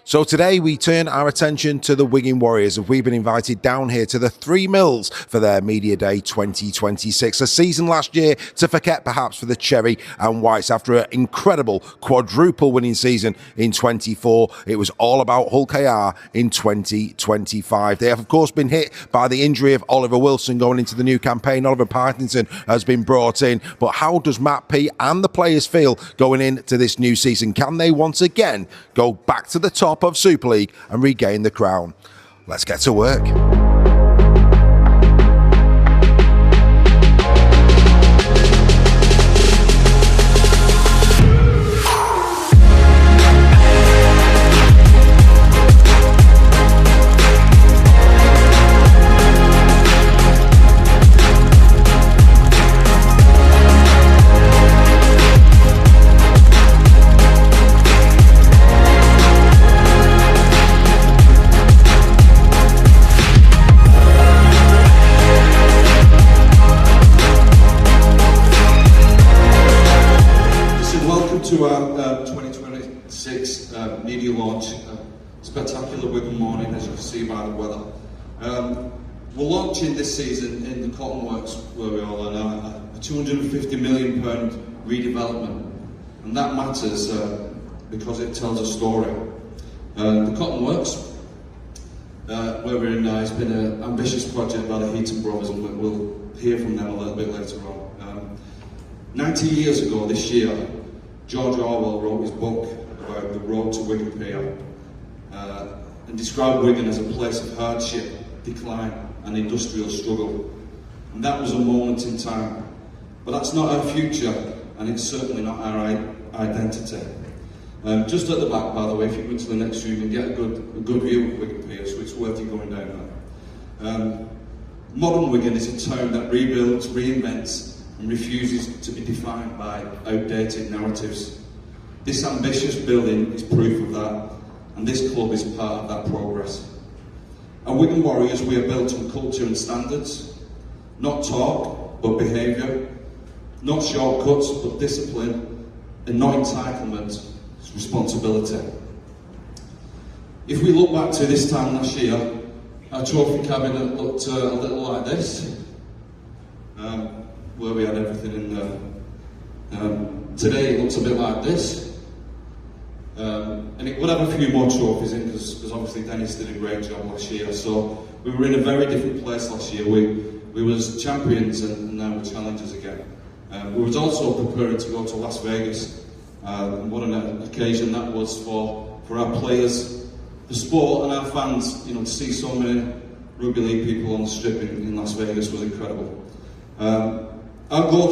So today we turn our attention to the Wigan Warriors, as we've been invited down here to the Three Mills for their Media Day 2026. A season last year to forget perhaps for the Cherry and Whites after an incredible quadruple winning season in 24. It was all about Hull KR in 2025. They have of course been hit by the injury of Oliver Wilson going into the new campaign. Oliver Partington has been brought in, but how does Matt Peet and the players feel going into this new season? Can they once again go back to the top of Super League and regain the crown? Let's get to work. To our 2026 media launch. Spectacular Wigan morning, as you can see by the weather. We're launching this season in the Cotton Works, where we all are now, a £250 million redevelopment, and that matters because it tells a story. The Cotton Works, where we're in now, has been an ambitious project by the Heaton brothers, and we'll hear from them a little bit later on. 90 years ago this year, George Orwell wrote his book about the road to Wigan Pier and described Wigan as a place of hardship, decline and industrial struggle. And that was a moment in time. But that's not our future, and it's certainly not our identity. Just at the back, by the way, if you go to the next room and get a good view of Wigan Pier, so it's worth you going down there. Modern Wigan is a town that rebuilds, reinvents, and refuses to be defined by outdated narratives. This ambitious building is proof of that, and this club is part of that progress. At Wigan Warriors, we are built on culture and standards, not talk, but behaviour, not shortcuts, but discipline, and not entitlement, it's responsibility. If we look back to this time last year, our trophy cabinet looked a little like this. Where we had everything in there. Today it looks a bit like this. And it would have a few more trophies in because obviously Dennis did a great job last year. So we were in a very different place last year. We was champions and now we're challengers again. We was also preparing to go to Las Vegas. What an occasion that was for our players, the sport and our fans. You know, to see so many rugby league people on the strip in Las Vegas was incredible. Our goal,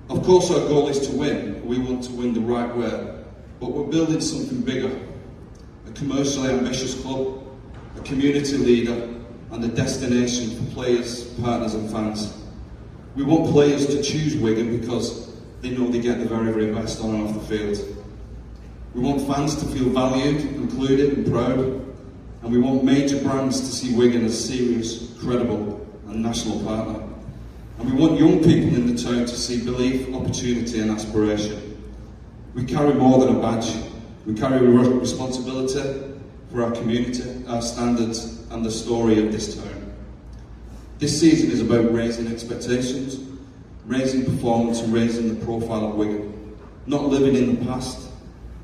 of course, our goal is to win. We want to win the right way, but we're building something bigger. A commercially ambitious club, a community leader, and a destination for players, partners and fans. We want players to choose Wigan because they know they get the very, very best on and off the field. We want fans to feel valued, included and proud, and we want major brands to see Wigan as serious, credible and national partner. And we want young people in the town to see belief, opportunity and aspiration. We carry more than a badge. We carry responsibility for our community, our standards and the story of this town. This season is about raising expectations, raising performance and raising the profile of Wigan. Not living in the past,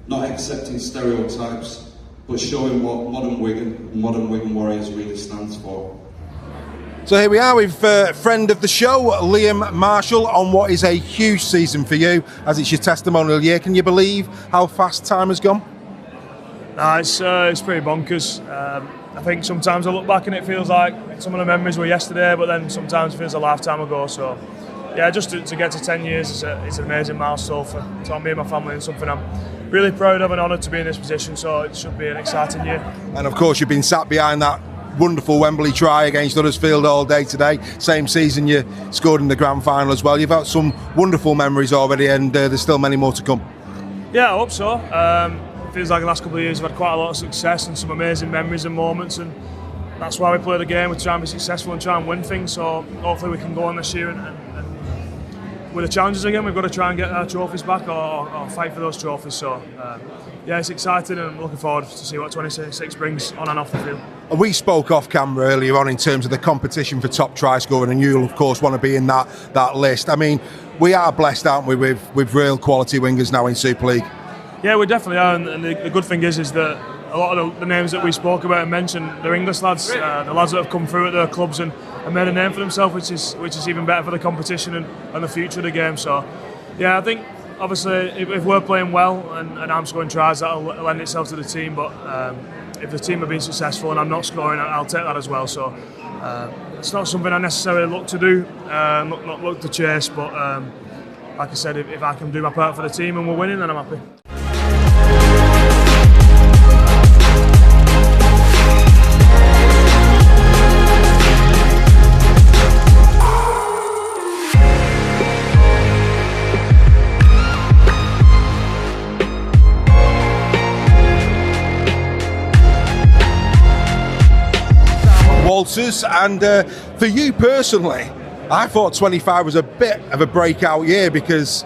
not accepting stereotypes, but showing what modern Wigan Warriors really stands for. So here we are with friend of the show, Liam Marshall, on what is a huge season for you, as it's your testimonial year. Can you believe how fast time has gone? Nah, it's pretty bonkers. I think sometimes I look back and it feels like some of the memories were yesterday, but then sometimes it feels a lifetime ago. So yeah, just to get to 10 years, it's an amazing milestone for me and my family, and something I'm really proud of and honoured to be in this position. So it should be an exciting year. And of course, you've been sat behind that wonderful Wembley try against Huddersfield all day today. Same season you scored in the grand final as well. You've had some wonderful memories already, and there's still many more to come. Yeah, I hope so. It feels like the last couple of years we've had quite a lot of success and some amazing memories and moments, and that's why we play the game. We try and be successful and try and win things. So hopefully we can go on this year and with the challenges again, we've got to try and get our trophies back or fight for those trophies. So yeah, it's exciting, and I'm looking forward to see what 2026 brings on and off the field. We spoke off camera earlier on in terms of the competition for top try scoring, and you'll of course want to be in that list. I mean, we are blessed, aren't we, with real quality wingers now in Super League? Yeah, we definitely are, and the good thing is that a lot of the names that we spoke about and mentioned, they're English lads, the lads that have come through at their clubs and made a name for themselves, which is even better for the competition and the future of the game. So yeah, I think obviously if we're playing well and I'm scoring tries, that'll lend itself to the team, but if the team are being successful and I'm not scoring, I'll take that as well. So it's not something I necessarily look to do, not look to chase, but like I said, if I can do my part for the team and we're winning, then I'm happy. Walters, and for you personally, I thought 25 was a bit of a breakout year because,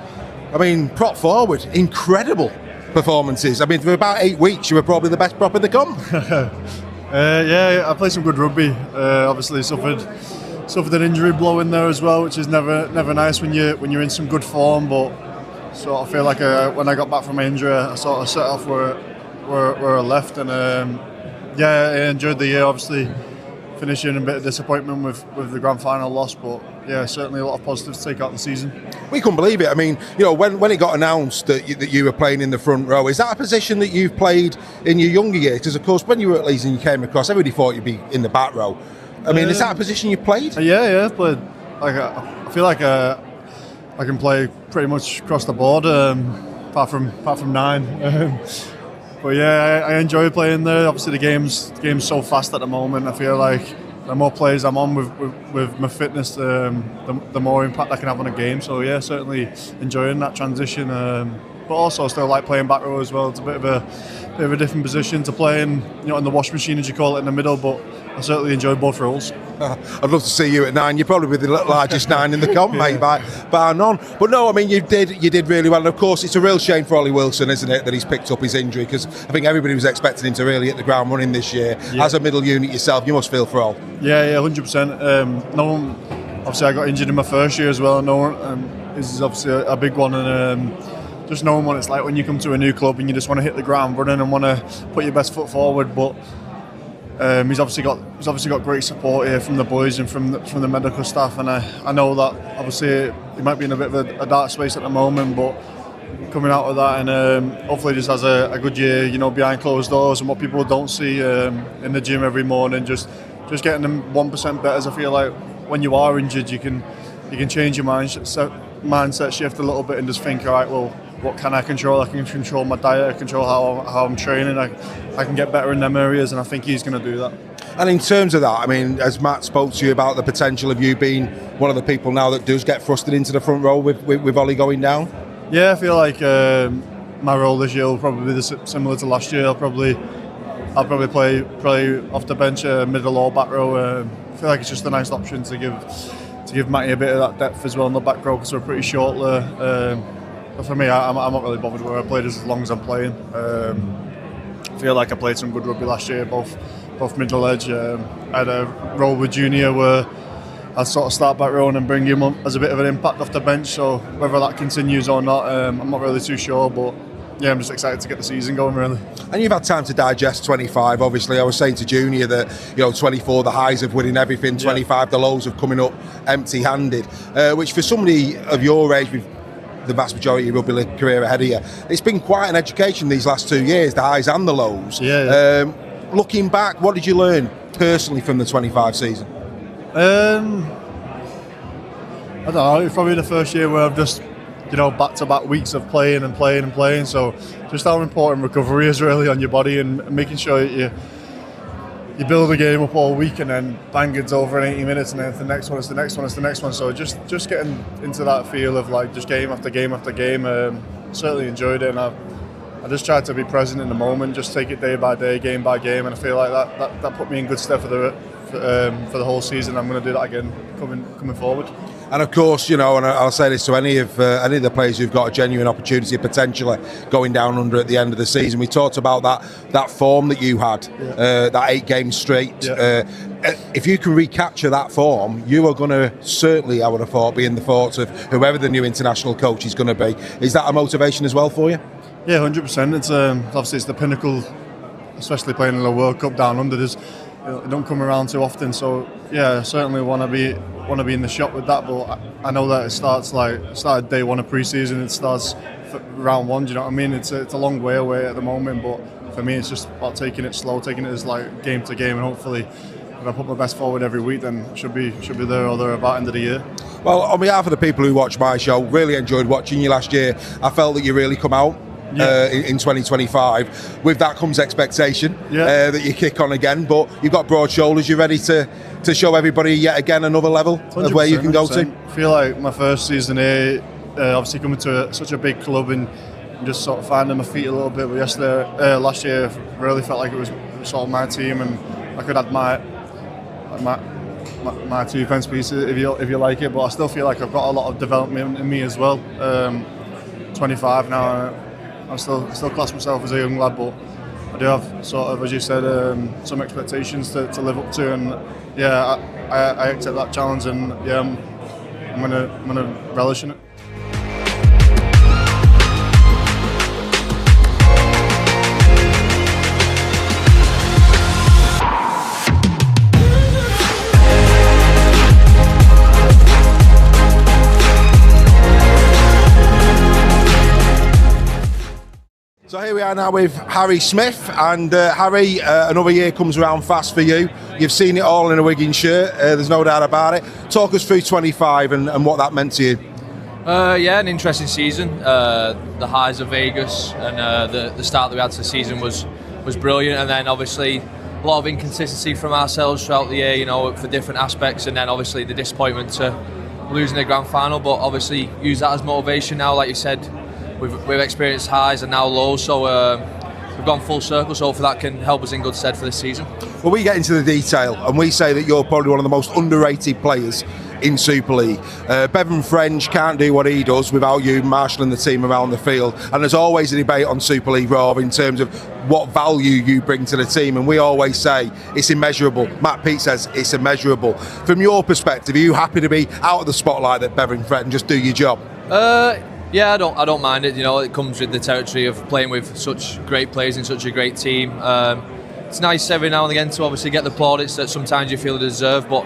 I mean, prop forward, incredible performances. I mean, for about 8 weeks, you were probably the best prop in the comp. Yeah, I played some good rugby. Obviously, suffered an injury blow in there as well, which is never nice when you're in some good form. But sort of feel like when I got back from my injury, I sort of set off where I left, and yeah, I enjoyed the year. Obviously, finishing a bit of disappointment with the grand final loss, but yeah, certainly a lot of positives to take out the season. We couldn't believe it. I mean, you know, when it got announced that you were playing in the front row, is that a position that you've played in your younger years? Because of course, when you were at Leeds and you came across, everybody thought you'd be in the back row. I mean, is that a position you played? Yeah, I've played. Like, I feel like I can play pretty much across the board, apart from 9. But yeah, I enjoy playing there. Obviously, the game's so fast at the moment. I feel like the more players I'm on with my fitness, the more impact I can have on a game. So yeah, certainly enjoying that transition. But also still like playing back row as well. It's a bit of a different position to play in, you know, in the wash machine, as you call it, in the middle. But I certainly enjoy both roles. I'd love to see you at 9. You're probably the largest 9 in the comp, mate, bar none. But no, I mean, you did really well. And of course, it's a real shame for Ollie Wilson, isn't it, that he's picked up his injury, because I think everybody was expecting him to really hit the ground running this year. Yeah. As a middle unit yourself, you must feel for all. Yeah, 100%. No one, obviously, I got injured in my first year as well. No one, this is obviously a big one, and just knowing what it's like when you come to a new club and you just want to hit the ground running and want to put your best foot forward, but. He's obviously got great support here from the boys and from the medical staff, and I know that obviously he might be in a bit of a dark space at the moment, but coming out of that and hopefully just has a good year, you know, behind closed doors, and what people don't see in the gym every morning, just getting them 1% better. I feel like when you are injured, you can change your mindset shift a little bit and just think, all right, well, what can I control? I can control my diet, I can control how I'm training, I can get better in them areas, and I think he's going to do that. And in terms of that, I mean, as Matt spoke to you about the potential of you being one of the people now that does get thrusted into the front row with Ollie going down? Yeah, I feel like my role this year will probably be similar to last year. I'll probably play off the bench, middle or back row. I feel like it's just a nice option to give Matty a bit of that depth as well in the back row, because we're pretty short there. But for me, I'm not really bothered where I played as long as I'm playing. I feel like I played some good rugby last year, both middle edge. I had a role with Junior where I'd sort of start back row and bring him up as a bit of an impact off the bench. So whether that continues or not, I'm not really too sure. But yeah, I'm just excited to get the season going, really. And you've had time to digest 25. Obviously, I was saying to Junior that, you know, 24, the highs of winning everything, 25, the lows of coming up empty-handed, which for somebody of your age, with the vast majority of your rugby league career ahead of you, it's been quite an education these last 2 years, the highs and the lows. Looking back, what did you learn personally from the 25 season? I don't know, it's probably the first year where I've just, you know, back-to-back weeks of playing. So just how important recovery is really on your body, and making sure that you build a game up all week and then bang, it's over in 80 minutes, and then the next one is the next one. So just getting into that feel of like just game after game after game. Certainly enjoyed it, and I just tried to be present in the moment, just take it day by day, game by game, and I feel like that put me in good stead for the whole season. I'm going to do that again coming forward. And of course, you know, and I'll say this to any of the players who've got a genuine opportunity of potentially going down under at the end of the season. We talked about that form that you had, that 8 games straight. Yeah. If you can recapture that form, you are going to certainly, I would have thought, be in the thoughts of whoever the new international coach is going to be. Is that a motivation as well for you? Yeah, 100%. It's obviously it's the pinnacle, especially playing in the World Cup down under. It don't come around too often. So yeah, I certainly want to be in the shop with that. But I know that it started day 1 of pre-season. It starts round 1. Do you know what I mean? It's a long way away at the moment. But for me, it's just about taking it slow, taking it as like game to game, and hopefully, if I put my best forward every week, then should be there or thereabout end of the year. Well, on behalf of the people who watch my show, really enjoyed watching you last year. I felt that you really come out in 2025. With that comes expectation that you kick on again, but you've got broad shoulders. You're ready to show everybody yet again another level of where you can go to. I feel like my first season here, obviously coming to such a big club and just sort of finding my feet a little bit. But last year, really felt like it was sort of my team, and I could add my 2 fence pieces if you like it. But I still feel like I've got a lot of development in me as well. 25 now. I still class myself as a young lad, but I do have sort of, as you said, some expectations to live up to, and yeah, I accept that challenge, and yeah, I'm gonna relish in it. So here we are now with Harry Smith, and Harry, another year comes around fast for you. You've seen it all in a Wigan shirt, there's no doubt about it. Talk us through 25 and what that meant to you. Yeah, an interesting season. The highs of Vegas and the start that we had to the season was brilliant, and then obviously a lot of inconsistency from ourselves throughout the year, you know, for different aspects, and then obviously the disappointment to losing the grand final, but obviously use that as motivation now. Like you said, we've experienced highs and now lows, so we've gone full circle, so hopefully that can help us in good stead for this season. Well, we get into the detail and we say that you're probably one of the most underrated players in Super League. Bevan French can't do what he does without you marshalling the team around the field, and there's always a debate on Super League Raw in terms of what value you bring to the team, and we always say it's immeasurable. Matt Peet says it's immeasurable. From your perspective, are you happy to be out of the spotlight that Bevan French and just do your job? Yeah, I don't mind it. You know, it comes with the territory of playing with such great players in such a great team. It's nice every now and again to obviously get the plaudits that sometimes you feel deserve, but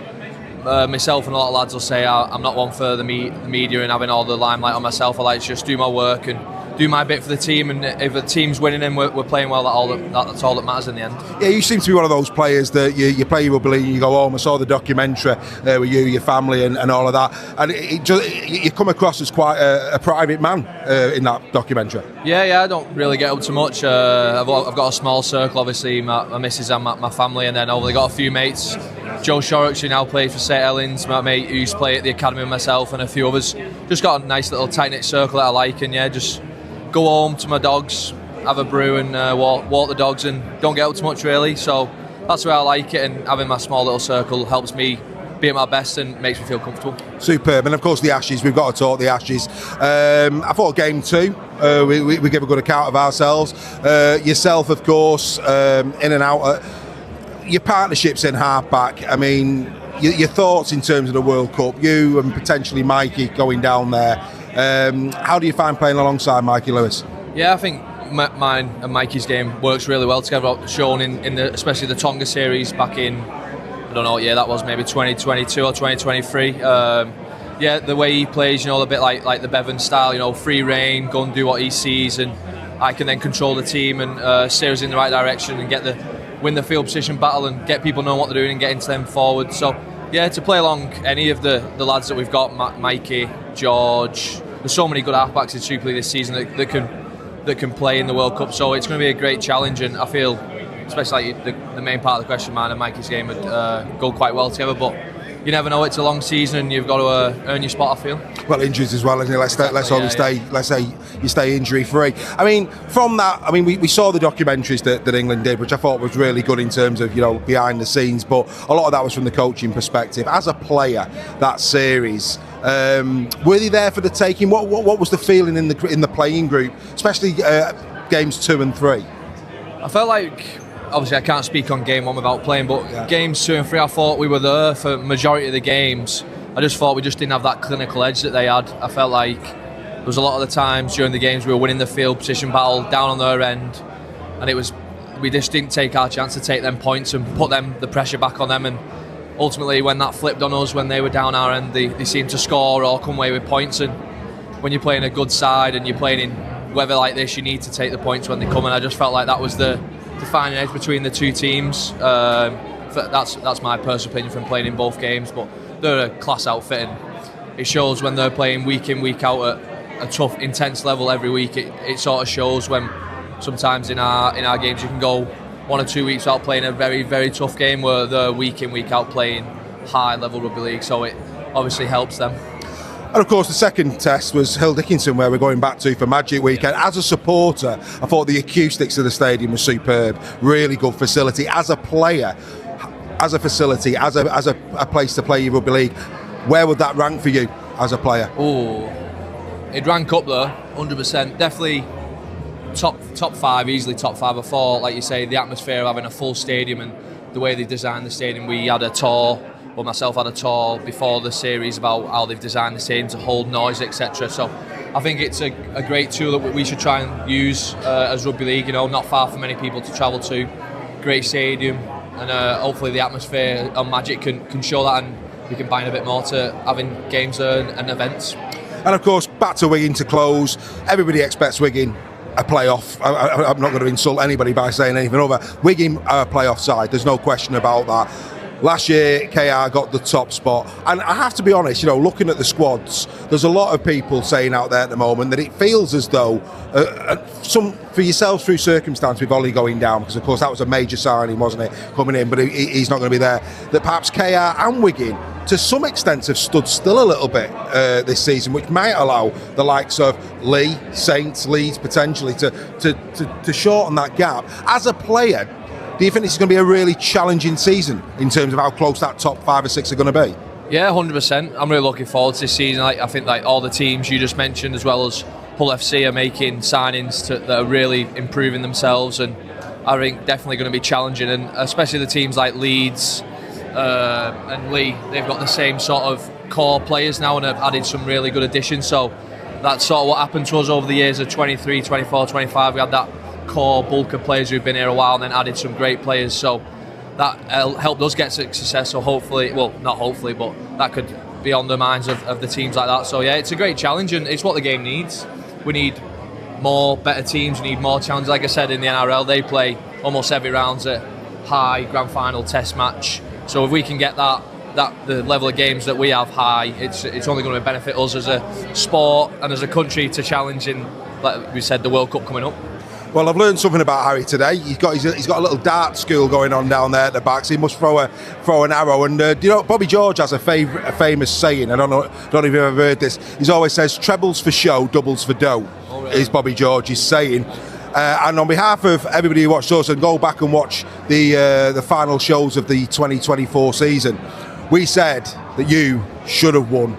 myself and a lot of lads will say I'm not one for the media and having all the limelight on myself. I like to just do my work and do my bit for the team, and if the team's winning and we're playing well, that's all that matters in the end. Yeah, you seem to be one of those players that you play your rugby league and you go home. I saw the documentary with you, your family and all of that, and you come across as quite a private man in that documentary. Yeah, I don't really get up too much. I've got a small circle, obviously, my missus and my family, and then I've only got a few mates. Joe Shorrocks, who now plays for St Helens, my mate who used to play at the academy with myself, and a few others. Just got a nice little tight-knit circle that I like, and yeah, just go home to my dogs, have a brew and walk the dogs, and don't get out too much really. So that's where I like it, and having my small little circle helps me be at my best and makes me feel comfortable. Superb. And of course the Ashes, we've got to talk the Ashes. I thought game 2 we give a good account of ourselves. Yourself, of course, in and out. Your partnerships in half-back, I mean, your thoughts in terms of the World Cup, you and potentially Mikey going down there. How do you find playing alongside Mikey Lewis? Yeah, I think mine and Mikey's game works really well together, shown in especially the Tonga series back in, I don't know what year that was, maybe 2022 or 2023. Yeah, the way he plays, you know, a bit like the Bevan style, you know, free reign, go and do what he sees, and I can then control the team and steer us in the right direction and win the field position battle and get people knowing what they're doing and get into them forward. So yeah, to play along any of the lads that we've got, Mikey, George, there's so many good halfbacks in Super League this season that can play in the World Cup. So it's going to be a great challenge, and I feel, especially like the main part of the question, mine and Mikey's game would go quite well together. But you never know, it's a long season and you've got to earn your spot, I feel. Well, injuries as well, isn't it? Let's say you stay injury free. I mean, from that, I mean, we saw the documentaries that England did, which I thought was really good in terms of, you know, behind the scenes, but a lot of that was from the coaching perspective. As a player, that series, Were they there for the taking? What was the feeling in the playing group, especially games 2 and 3? I felt like, obviously I can't speak on game 1 without playing, but games 2 and 3 I thought we were there for the majority of the games. I just thought we just didn't have that clinical edge that they had. I felt like there was a lot of the times during the games we were winning the field position battle down on their end, and we just didn't take our chance to take them points and put the pressure back on them. And ultimately when that flipped on us, when they were down our end, they seemed to score or come away with points. And when you're playing a good side and you're playing in weather like this, you need to take the points when they come. And I just felt like that was the defining edge between the two teams. That's my personal opinion from playing in both games, but they're a class outfit, and it shows when they're playing week in, week out at a tough, intense level every week. It sort of shows when sometimes in our games you can go 1 or 2 weeks without playing a very, very tough game, where they're week in, week out playing high level rugby league, so it obviously helps them. And of course the second test was Hill Dickinson, where we're going back to for Magic Weekend. As a supporter, I thought the acoustics of the stadium were superb, really good facility. As a player, as a facility, as a place to play your rugby league, where would that rank for you as a player? Oh, it'd rank up there, 100%. Definitely top 5, easily top 5 or 4. Like you say, the atmosphere of having a full stadium and the way they designed the stadium. We had a tour, well, myself had a tour before the series about how they've designed the stadium to hold noise, etc. So I think it's a great tool that we should try and use as rugby league. Not far for many people to travel to. Great stadium, and hopefully the atmosphere on Magic can show that, and we can bind a bit more to having games and events. And of course, back to Wigan to close. Everybody expects Wigan a playoff. I'm not going to insult anybody by saying anything other. Wigan are a playoff side. There's no question about that. Last year, KR got the top spot. And I have to be honest, looking at the squads, there's a lot of people saying out there at the moment that it feels as though, for yourselves through circumstance with Ollie going down, because of course that was a major signing, wasn't it, coming in, but he's not going to be there, that perhaps KR and Wigan, to some extent, have stood still a little bit this season, which might allow the likes of Lee, Saints, Leeds potentially to shorten that gap. As a player, do you think this is going to be a really challenging season in terms of how close that top 5 or 6 are going to be? Yeah, 100%. I'm really looking forward to this season. I think all the teams you just mentioned, as well as Hull FC, are making signings that are really improving themselves, and I think definitely going to be challenging. And especially the teams like Leeds and Lee, they've got the same sort of core players now and have added some really good additions. So that's sort of what happened to us over the years of 23, 24, 25. We had that core bulk of players who've been here a while and then added some great players, so that helped us get success. So hopefully, well, not hopefully, but that could be on the minds of the teams like that. So yeah, it's a great challenge, and it's what the game needs. We need more better teams, we need more challenges. Like I said, in the NRL they play almost every round's a high grand final test match, so if we can get the level of games that we have high, it's only going to benefit us as a sport and as a country to challenge in, like we said, the World Cup coming up. Well, I've learned something about Harry today. He's got a little dart school going on down there at the back, so he must throw an arrow. And Bobby George has a famous saying. I don't know if you've ever heard this. He always says, "Trebles for show, doubles for dough." Oh, really? Is Bobby George's saying. And on behalf of everybody who watched us, and go back and watch the final shows of the 2024 season, we said that you should have won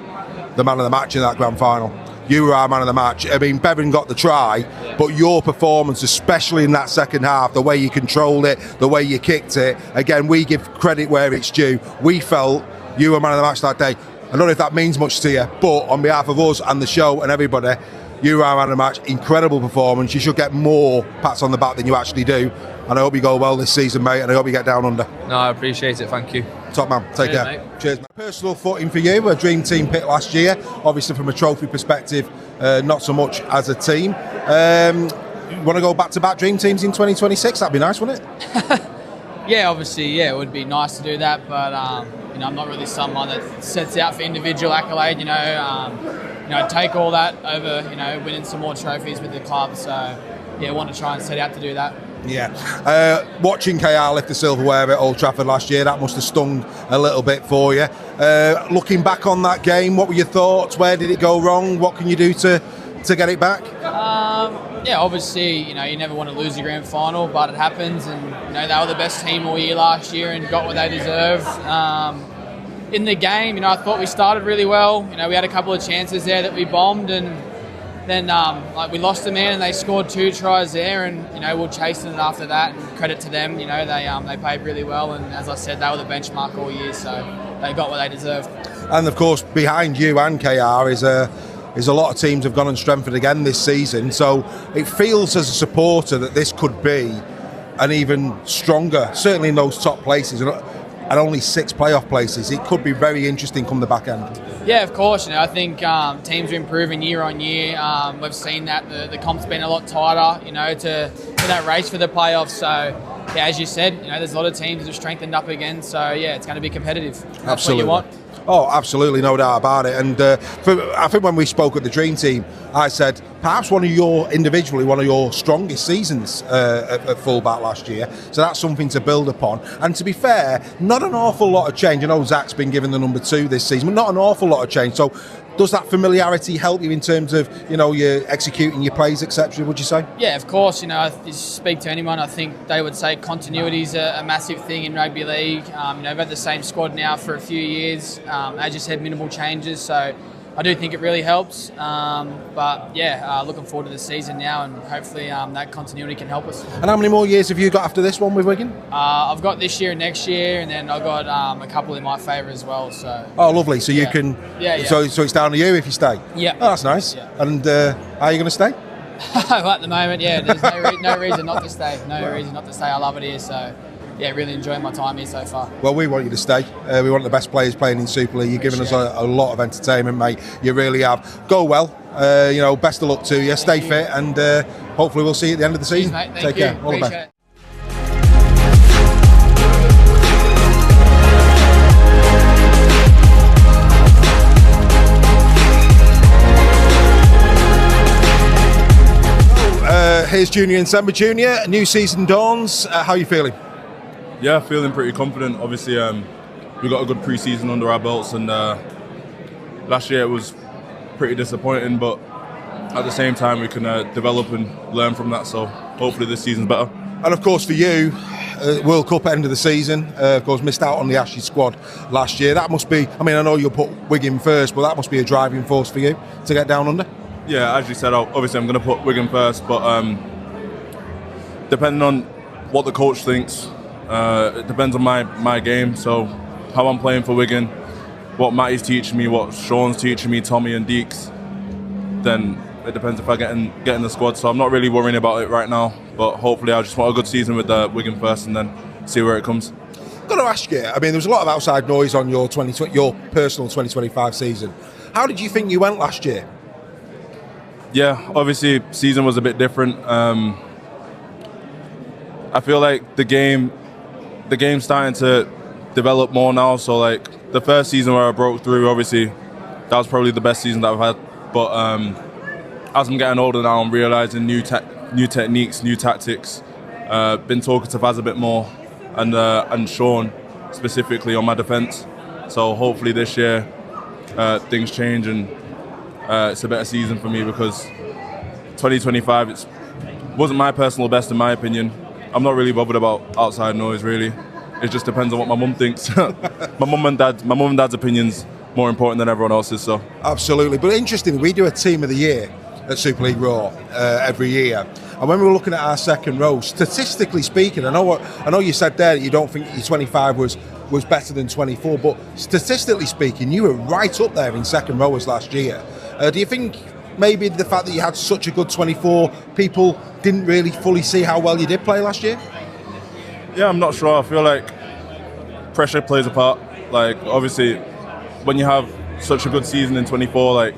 the man of the match in that grand final. You were our man of the match. I mean, Bevan got the try, but your performance, especially in that second half, the way you controlled it, the way you kicked it, again, we give credit where it's due. We felt you were man of the match that day. I don't know if that means much to you, but on behalf of us and the show and everybody, you were our man of the match. Incredible performance. You should get more pats on the back than you actually do. And I hope you go well this season, mate, and I hope you get down under. No, I appreciate it, thank you. Top man, take care. Mate. Cheers, mate. Personal footing for you, a dream team pick last year. Obviously from a trophy perspective, not so much as a team. You want to go back-to-back dream teams in 2026? That'd be nice, wouldn't it? Yeah, obviously, it would be nice to do that, but I'm not really someone that sets out for individual accolade. Take all that over, winning some more trophies with the club. So, I want to try and set out to do that. Yeah. Watching KR lift the silverware at Old Trafford last year, that must have stung a little bit for you. Looking back on that game, what were your thoughts? Where did it go wrong? What can you do to get it back? Obviously, you never want to lose your grand final, but it happens, and they were the best team all year last year and got what they deserved. in the game, I thought we started really well. We had a couple of chances there that we bombed, and then we lost them in, and they scored 2 tries there, and we'll chase it after that. And credit to them, they played really well, and as I said, they were the benchmark all year, so they got what they deserved. And of course, behind you and KR is a lot of teams have gone and strengthened again this season. So it feels as a supporter that this could be an even stronger, certainly in those top places, and only 6 playoff places. It could be very interesting come the back end. Yeah, of course. I think teams are improving year on year. We've seen that the comp's been a lot tighter, to that race for the playoffs. So, yeah, as you said, there's a lot of teams that have strengthened up again. So, yeah, it's going to be competitive. That's Absolutely. what you want. Oh, absolutely, no doubt about it. And I think when we spoke at the Dream Team, I said perhaps one of your strongest seasons at fullback last year. So that's something to build upon. And to be fair, not an awful lot of change. I know Zach's been given the number 2 this season, but not an awful lot of change. So does that familiarity help you in terms of, you're executing your plays, etc., would you say? Yeah, of course. If you speak to anyone, I think they would say continuity is a massive thing in rugby league. We've had the same squad now for a few years. As you said, minimal changes. So I do think it really helps. But yeah, looking forward to the season now, and hopefully that continuity can help us. And how many more years have you got after this one with Wigan? I've got this year and next year, and then I've got a couple in my favour as well. So. Oh, lovely. So you can. Yeah. So it's down to you if you stay. Yeah. Oh, that's nice. Yeah. And are you going to stay? Well, at the moment, yeah. There's no reason not to stay. No reason not to stay. I love it here. So. Yeah, really enjoying my time here so far. Well, we want you to stay. We want the best players playing in Super League. You've given us a lot of entertainment, mate. You really have. Go well. Best of luck to you. Stay fit, and hopefully we'll see you at the end of the season. Cheers, mate. Take care. All the best. Appreciate it. Here's Junior Nsemba. Junior, new season dawns. How are you feeling? Yeah, feeling pretty confident. Obviously, we got a good pre-season under our belts, and last year it was pretty disappointing, but at the same time we can develop and learn from that, so hopefully this season's better. And of course for you, World Cup end of the season, of course missed out on the Ashes squad last year. That must be, I know you'll put Wigan first, but that must be a driving force for you to get down under? Yeah, as you said, obviously I'm going to put Wigan first, but depending on what the coach thinks, it depends on my game. So how I'm playing for Wigan, what Matty's teaching me, what Sean's teaching me, Tommy and Deeks, then it depends if I get in the squad. So I'm not really worrying about it right now, but hopefully I just want a good season with Wigan first and then see where it comes. I've got to ask you, there was a lot of outside noise on your personal 2025 season. How did you think you went last year? Yeah, obviously season was a bit different. I feel like the game's starting to develop more now. So like the first season where I broke through, obviously that was probably the best season that I've had. But as I'm getting older now, I'm realising new techniques, new tactics. Been talking to Faz a bit more, and Sean specifically on my defence. So hopefully this year things change and it's a better season for me, because 2025 wasn't my personal best in my opinion. I'm not really bothered about outside noise really. It just depends on what my mum thinks. my mum and dad's opinion's more important than everyone else's. So absolutely. But interestingly, we do a team of the year at Super League Raw every year. And when we were looking at our second row, statistically speaking, I know you said there that you don't think your 25 was better than 24, but statistically speaking, you were right up there in second rowers last year. Do you think maybe the fact that you had such a good 24, people didn't really fully see how well you did play last year? Yeah, I'm not sure. I feel like pressure plays a part. Like obviously, when you have such a good season in 24, like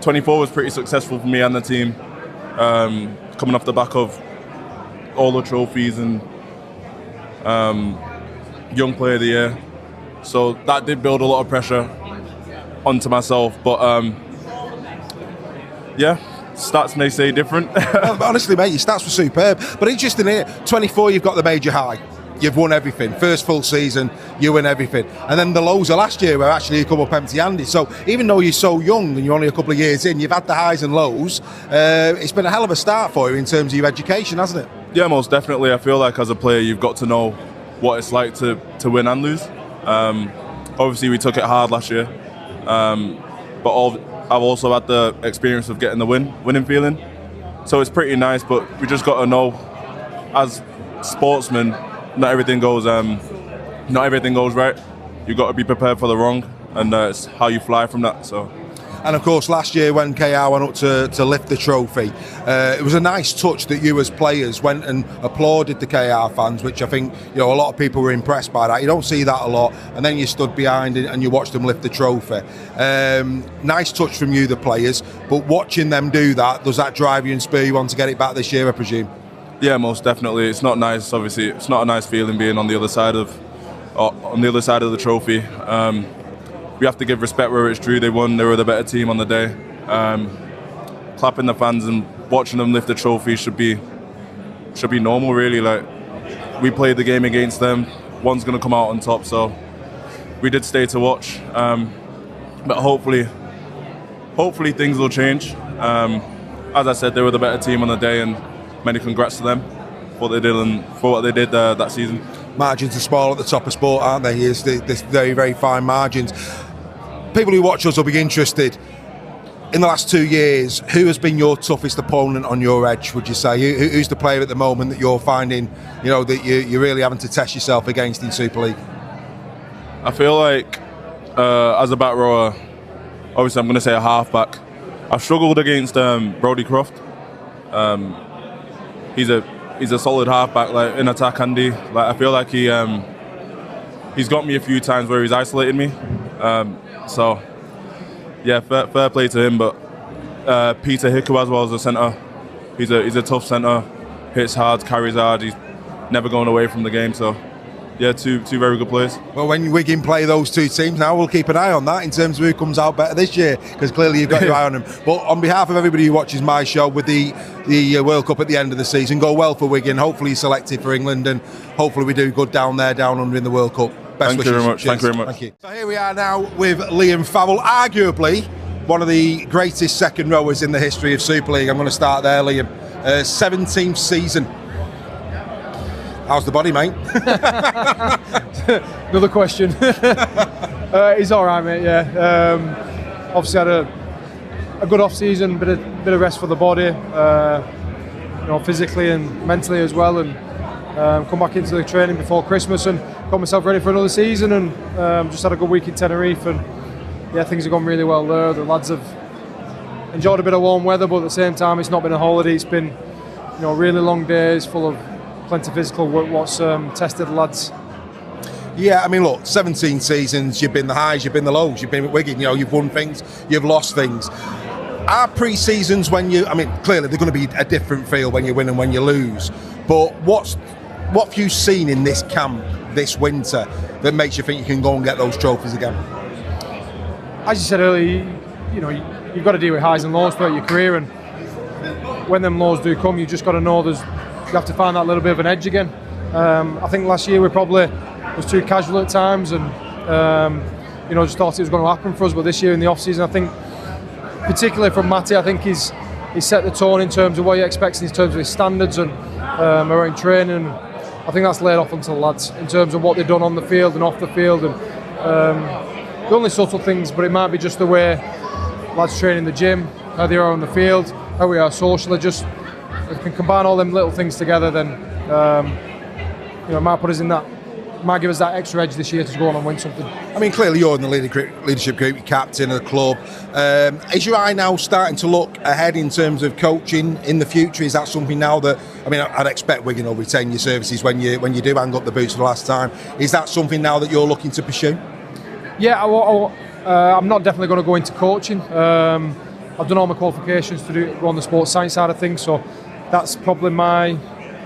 24 was pretty successful for me and the team, coming off the back of all the trophies and Young Player of the Year. So that did build a lot of pressure onto myself, but yeah, stats may say different. Well, honestly, mate, your stats were superb. But interesting, isn't it? 24, you've got the major high. You've won everything. First full season, you win everything. And then the lows of last year where actually you come up empty-handed. So even though you're so young and you're only a couple of years in, you've had the highs and lows. It's been a hell of a start for you in terms of your education, hasn't it? Yeah, most definitely. I feel like as a player, you've got to know what it's like to win and lose. obviously we took it hard last year, but I've also had the experience of getting the winning feeling. So it's pretty nice, but we just got to know, as sportsmen, not everything goes right. You've got to be prepared for the wrong, and it's how you fly from that. So. And of course, last year when KR went up to lift the trophy, it was a nice touch that you as players went and applauded the KR fans, which I think a lot of people were impressed by that. You don't see that a lot, and then you stood behind it and you watched them lift the trophy. Nice touch from you, the players, but watching them do that, does that drive you and spur you on to get it back this year, I presume? Yeah, most definitely. It's not nice. Obviously, it's not a nice feeling being on the other side of the trophy. We have to give respect where it's due. They won. They were the better team on the day. Clapping the fans and watching them lift the trophy should be normal, really. Like, we played the game against them. One's going to come out on top, so we did stay to watch. But hopefully things will change. As I said, they were the better team on the day, and many congrats to them for what they did that season. Margins are small at the top of sport, aren't they? There's very, very fine margins. People who watch us will be interested. In the last 2 years, who has been your toughest opponent on your edge, would you say? Who's the player at the moment that you're finding, that you're really having to test yourself against in Super League? I feel like, as a back rower, obviously I'm going to say a halfback. I've struggled against Brodie Croft. He's a solid halfback, like in attack, Andy. Like, I feel like he's got me a few times where he's isolated me. So yeah, fair play to him. But Peter Hickey as well as a centre. He's a tough centre. Hits hard, carries hard. He's never going away from the game. So yeah, two very good players. Well, when Wigan play those two teams now, we'll keep an eye on that in terms of who comes out better this year, because clearly you've got your eye on them. But on behalf of everybody who watches my show, with the World Cup at the end of the season, go well for Wigan. Hopefully you're selected for England, and hopefully we do good down under in the World Cup. Best wishes. Thank you very much. Cheers. Thank you very much. Thank you. So here we are now with Liam Farrell, arguably one of the greatest second rowers in the history of Super League. I'm going to start there, Liam. 17th season. How's the body, mate? Another question. He's all right, mate. Yeah. Obviously had a good off season, bit of rest for the body, physically and mentally as well, and come back into the training before Christmas and got myself ready for another season, and just had a good week in Tenerife, and yeah, things have gone really well there. The lads have enjoyed a bit of warm weather, but at the same time, it's not been a holiday. It's been really long days full of plenty of physical work, what's tested the lads. Yeah, I mean, look, 17 seasons, you've been the highs, you've been the lows, you've been at Wigan, you've won things, you've lost things. Are pre-seasons clearly they're going to be a different feel when you win and when you lose, but what have you seen in this camp this winter that makes you think you can go and get those trophies again? As you said earlier, you've got to deal with highs and lows throughout your career, and when them lows do come, you just got to know you have to find that little bit of an edge again. I think last year we probably was too casual at times, and just thought it was going to happen for us. But this year in the off season, I think, particularly from Matty, I think he's set the tone in terms of what he expects in terms of his standards and around training. I think that's laid off onto the lads in terms of what they've done on the field and off the field, and the only subtle things, but it might be just the way lads train in the gym, how they are on the field, how we are socially. Just if we can combine all them little things together, then it might put us in that, might give us that extra edge this year to go on and win something. I mean, clearly you're in the leadership group, you're captain of the club. Is your eye now starting to look ahead in terms of coaching in the future? Is that something now that, I'd expect Wigan will retain your services when you do hang up the boots for the last time. Is that something now that you're looking to pursue? Yeah, I'm not definitely going to go into coaching. I've done all my qualifications to go on the sports science side of things, so that's probably my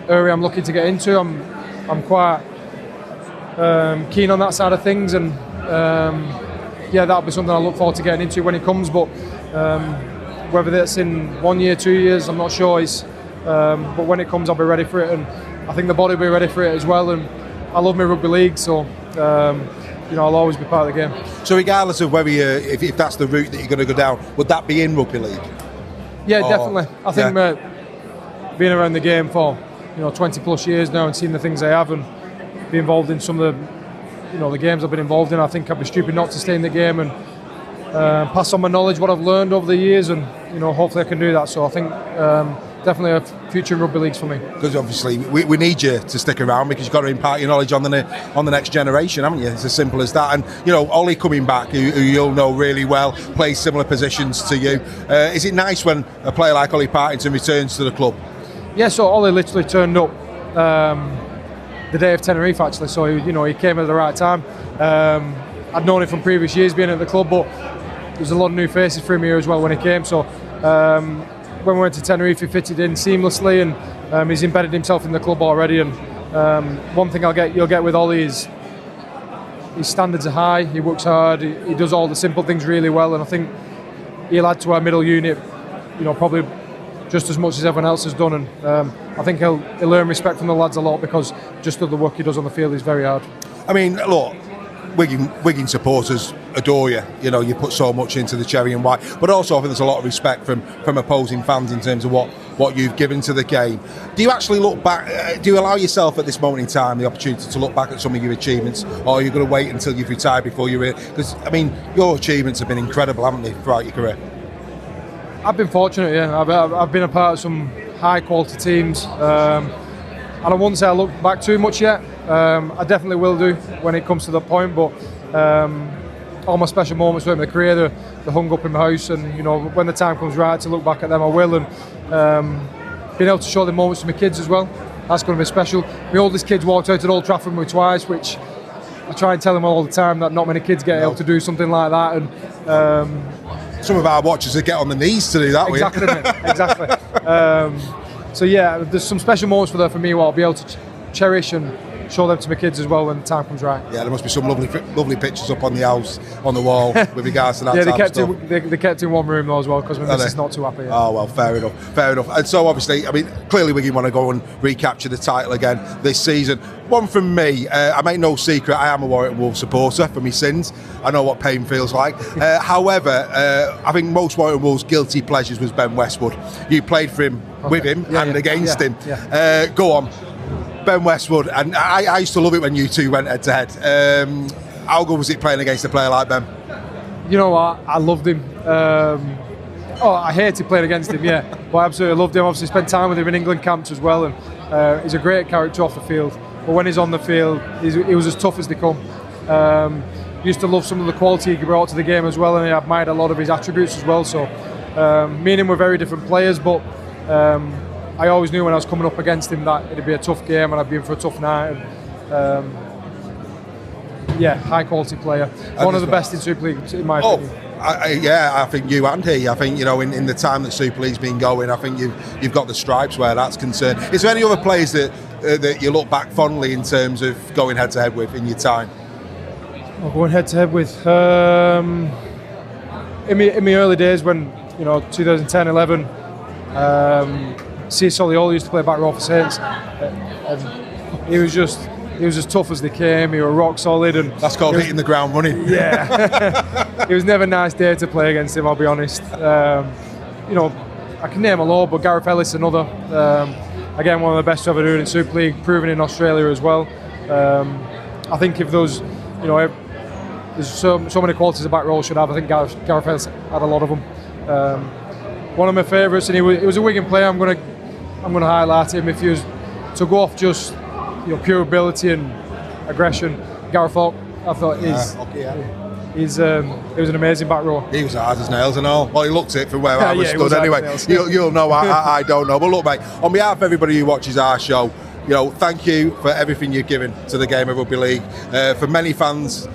area I'm looking to get into. I'm quite keen on that side of things, and that'll be something I look forward to getting into when it comes. But whether that's in 1 year, 2 years, I'm not sure. But when it comes, I'll be ready for it, and I think the body will be ready for it as well. And I love my rugby league, so I'll always be part of the game. So regardless of whether if that's the route that you're going to go down, would that be in rugby league? Yeah, definitely. I think being around the game for 20 plus years now and seeing the things they have and be involved in some of the the games I've been involved in. I think I'd be stupid not to stay in the game and pass on my knowledge, what I've learned over the years, and hopefully I can do that. So I think definitely a future in rugby leagues for me. Because obviously we need you to stick around, because you've got to impart your knowledge on the next generation, haven't you? It's as simple as that. And Ollie coming back, who you'll know really well, plays similar positions to you. Is it nice when a player like Ollie Partington returns to the club? Yeah, so Ollie literally turned up the day of Tenerife, actually. So he came at the right time. I'd known him from previous years being at the club, but there's a lot of new faces for him here as well when he came. So when we went to Tenerife, he fitted in seamlessly, and he's embedded himself in the club already. And one thing you'll get with Ollie is his standards are high. He works hard. He does all the simple things really well, and I think he'll add to our middle unit, probably just as much as everyone else has done. And I think he'll earn respect from the lads a lot, because just of the work he does on the field is very hard. I mean, look, Wigan supporters adore you. You put so much into the cherry and white, but also I think there's a lot of respect from opposing fans in terms of what you've given to the game. Do you actually look back? Do you allow yourself at this moment in time the opportunity to look back at some of your achievements, or are you going to wait until you've retired before you're? Because I mean, your achievements have been incredible, haven't they, throughout your career? I've been fortunate. Yeah, I've been a part of some high quality teams, and I wouldn't say I look back too much yet. I definitely will do when it comes to that point, but all my special moments throughout my career, they're hung up in my house, and when the time comes right to look back at them, I will. And being able to show the moments to my kids as well, that's going to be special. My oldest kid's walked out at Old Trafford with me twice, which I try and tell them all the time that not many kids get able to do something like that. And some of our watchers would get on the knees to do that. Exactly, exactly. So yeah, there's some special moments for me where I'll be able to cherish and show them to my kids as well when the time comes right. Yeah, there must be some lovely pictures up on the house, on the wall, with regards to that. Yeah, they kept in one room though as well, because my missus is not too happy. Oh well, fair enough. And so obviously, I mean, clearly Wigan want to go and recapture the title again this season. One from me, I make no secret, I am a Warrington Wolves supporter for my sins. I know what pain feels like. However, I think most Warrington Wolves' guilty pleasures was Ben Westwood. You played for him, with him, and against him. Yeah. Go on. Ben Westwood, and I used to love it when you two went head to head. How good was it playing against a player like Ben? You know what? I loved him. I hated playing against him, yeah, but I absolutely loved him. Obviously, spent time with him in England camps as well, and he's a great character off the field. But when he's on the field, he was as tough as they come. Used to love some of the quality he brought to the game as well, and I admired a lot of his attributes as well. So me and him were very different players, but I always knew when I was coming up against him that it'd be a tough game and I'd be in for a tough night. And, high quality player. One of the best in Super League, in my opinion. I think you and he. I think in the time that Super League's been going, I think you've got the stripes where that's concerned. Is there any other players that you look back fondly in terms of going head to head with in your time? Going head to head with in my early days when 2010, 11. C. Soliolo used to play back row for Saints. He was as tough as they came. He was rock solid, and that's called hitting the ground running. Yeah, it was never a nice day to play against him, I'll be honest. I can name a lot, but Gareth Ellis another. Again, one of the best to ever do it in Super League, proven in Australia as well. I think if those, there's so many qualities a back row should have. I think Gareth Ellis had a lot of them. One of my favourites, and he was a Wigan player. I'm going to highlight him. If he was to go off just pure ability and aggression, Gareth Falk, I thought he was an amazing back row. He was hard as nails and all. Well, he looked it from where I was stood anyway. You'll know I don't know. But look, mate, on behalf of everybody who watches our show, thank you for everything you've given to the game of rugby league. For many fans,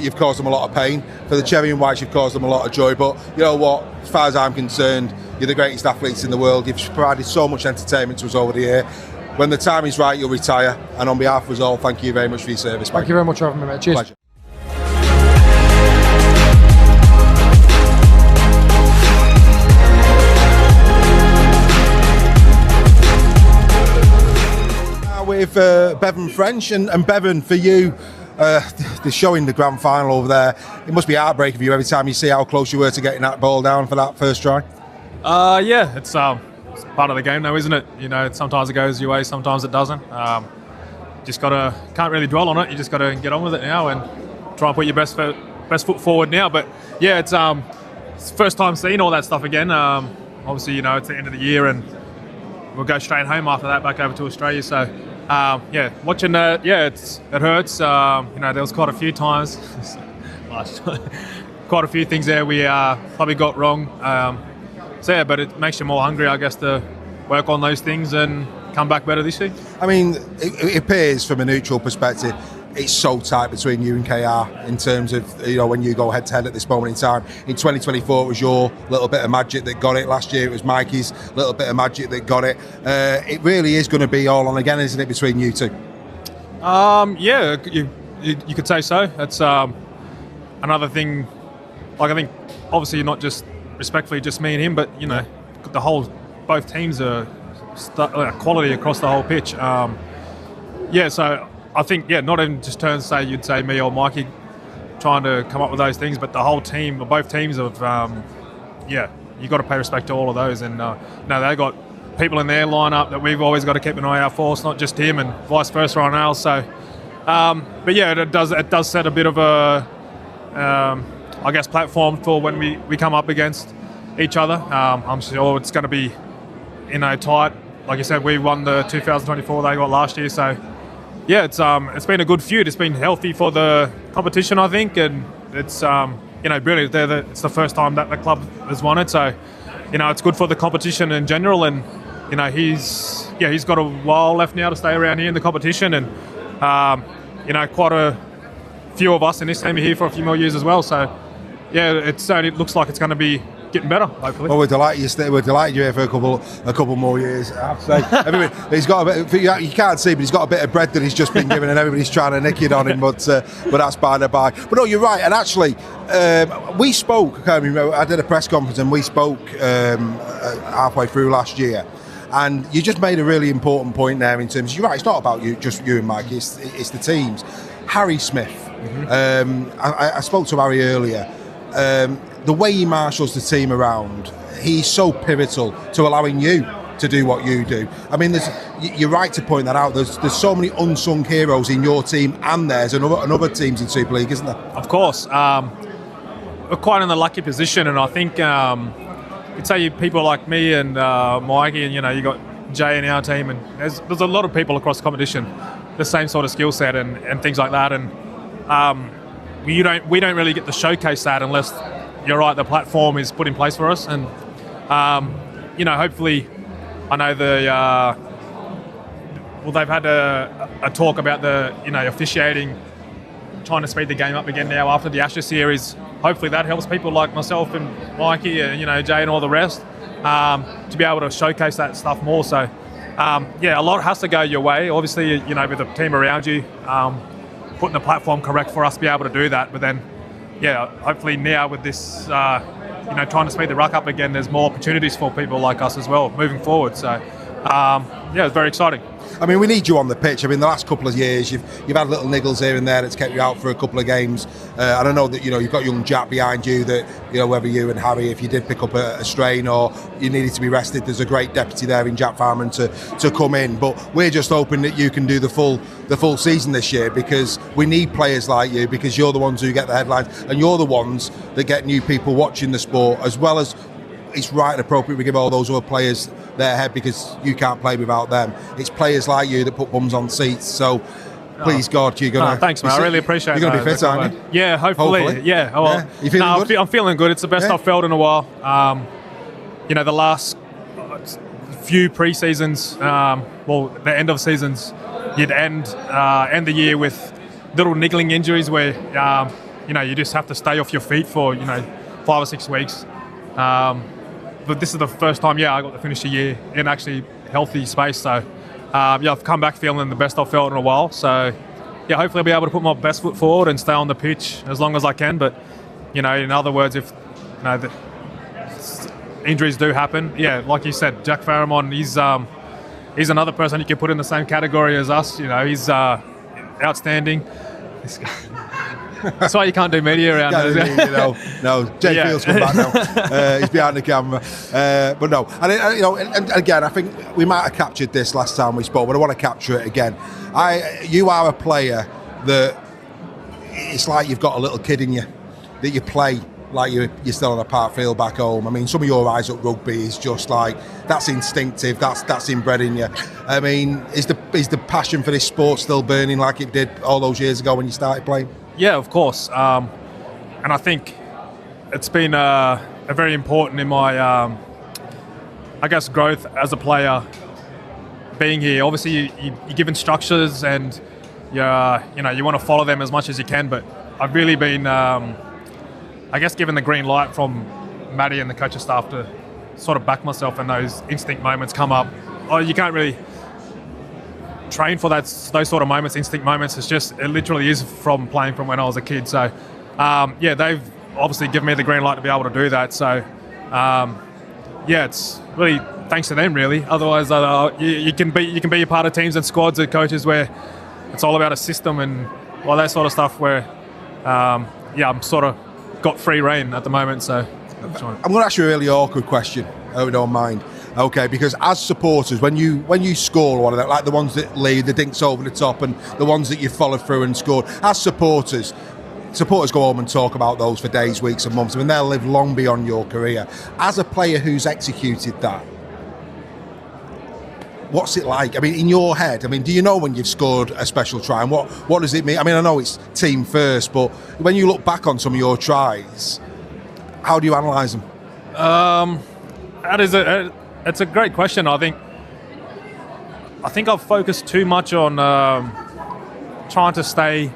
you've caused them a lot of pain. For the Cherry and Whites, you've caused them a lot of joy. But you know what? As far as I'm concerned, you're the greatest athletes in the world. You've provided so much entertainment to us over the year. When the time is right, you'll retire. And on behalf of us all, thank you very much for your service, mate. Thank you very much for having me, mate. Cheers. Pleasure. With Bevan French and Bevan, for you, the show in the grand final over there, it must be heartbreaking for you every time you see how close you were to getting that ball down for that first try. It's part of the game now, isn't it? Sometimes it goes your way, sometimes it doesn't. can't really dwell on it. You just got to get on with it now and try and put your best foot forward now. But yeah, it's first time seeing all that stuff again. Obviously, it's the end of the year and we'll go straight home after that, back over to Australia. So watching that, it hurts. There was quite a few times, quite a few things there we probably got wrong. But it makes you more hungry, I guess, to work on those things and come back better this year. I mean, it appears from a neutral perspective, it's so tight between you and KR in terms of, when you go head to head at this moment in time. In 2024, it was your little bit of magic that got it. Last year, it was Mikey's little bit of magic that got it. It really is going to be all on again, isn't it, between you two? You could say so. It's another thing. Like, I think, obviously, not just respectfully just me and him, but both teams are quality across the whole pitch. So I think not even just turns say you'd say me or Mikey trying to come up with those things, but the whole team, both teams have you got to pay respect to all of those, and they got people in their lineup that we've always got to keep an eye out for. It's not just him, and vice versa on ours. So, it does set a bit of a platform for when we come up against each other. I'm sure it's going to be tight. Like you said, we won the 2024 they got last year, so it's been a good feud. It's been healthy for the competition, I think, and it's really it's the first time that the club has won it, so it's good for the competition in general. And he's got a while left now to stay around here in the competition, and quite a few of us in this team are here for a few more years as well. So it looks like it's going to be getting better, hopefully. Well, we're delighted you're here for a couple more years. I have to say, he's got a bit. You can't see, but he's got a bit of bread that he's just been given, and everybody's trying to nick it on him. But that's by the by. But no, you're right. And actually, we spoke. I did a press conference, and we spoke halfway through last year. And you just made a really important point there in terms. You're right. It's not about just you and Mike. It's the teams. Harry Smith. Mm-hmm. I spoke to Harry earlier. The way he marshals the team around, he's so pivotal to allowing you to do what you do. I mean, you're right to point that out. There's so many unsung heroes in your team and theirs and other teams in Super League, isn't there? Of course. We're quite in the lucky position, and I think you'd say people like me and Mikey, and you got Jay in our team, and there's a lot of people across the competition, the same sort of skill set and things like that, and we don't really get to showcase that unless, you're right, the platform is put in place for us. And hopefully, I know they've had a talk about the officiating, trying to speed the game up again now after the Ashes series. Hopefully that helps people like myself and Mikey and Jay and all the rest to be able to showcase that stuff more. So a lot has to go your way, obviously, with the team around you, putting the platform correct for us to be able to do that. But then hopefully now with this trying to speed the ruck up again, there's more opportunities for people like us as well moving forward. So it's very exciting. I mean, we need you on the pitch. I mean, the last couple of years, you've had little niggles here and there that's kept you out for a couple of games. And I know that you've got young Jack behind you. That whether you and Harry, if you did pick up a strain or you needed to be rested, there's a great deputy there in Jack Farman to come in. But we're just hoping that you can do the full season this year, because we need players like you, because you're the ones who get the headlines and you're the ones that get new people watching the sport, as well as it's right and appropriate we give all those other players their head, because you can't play without them. It's players like you that put bums on seats. So please God, you're gonna. Thanks, man. I really appreciate it. You're gonna be fit, aren't you? Yeah, hopefully. Yeah. Oh, well, you feeling good? I'm feeling good. It's the best I've felt in a while. The last few pre-seasons, the end of seasons, you'd end the year with little niggling injuries where you just have to stay off your feet for 5 or 6 weeks. But this is the first time, I got to finish the year in actually healthy space. So, I've come back feeling the best I've felt in a while. So, hopefully I'll be able to put my best foot forward and stay on the pitch as long as I can. But, in other words, if the injuries do happen, like you said, Jack Farman, he's another person you can put in the same category as us. He's outstanding. That's why you can't do media around us. No, Jay Fields come back now. He's behind the camera. But no, and again, I think we might have captured this last time we spoke, but I want to capture it again. You are a player that it's like you've got a little kid in you, that you play like you're still on a park field back home. I mean, some of your eyes at rugby is just like, that's instinctive, that's inbred in you. I mean, is the passion for this sport still burning like it did all those years ago when you started playing? Yeah, of course. And I think it's been a very important in my, I guess, growth as a player, being here. Obviously, you give instructions and you want to follow them as much as you can, but I've really been, I guess, given the green light from Matty and the coaching staff to sort of back myself when those instinct moments come up. Oh, you can't really train for those sort of moments, instinct moments. It literally is from playing from when I was a kid. So, they've obviously given me the green light to be able to do that. So, it's really thanks to them, really. Otherwise, you can be a part of teams and squads and coaches where it's all about a system and all that sort of stuff. Where, I'm sort of got free reign at the moment. So, I'm going to ask you a really awkward question. I hope you don't mind. Okay, because as supporters, when you score one of that, like the ones that lead, the dinks over the top, and the ones that you followed through and scored, as supporters go home and talk about those for days, weeks, and months. I mean, they'll live long beyond your career. As a player who's executed that, what's it like? I mean, in your head, do you know when you've scored a special try, and what does it mean? I mean, I know it's team first, but when you look back on some of your tries, how do you analyse them? It's a great question. I think I've focused too much on trying to stay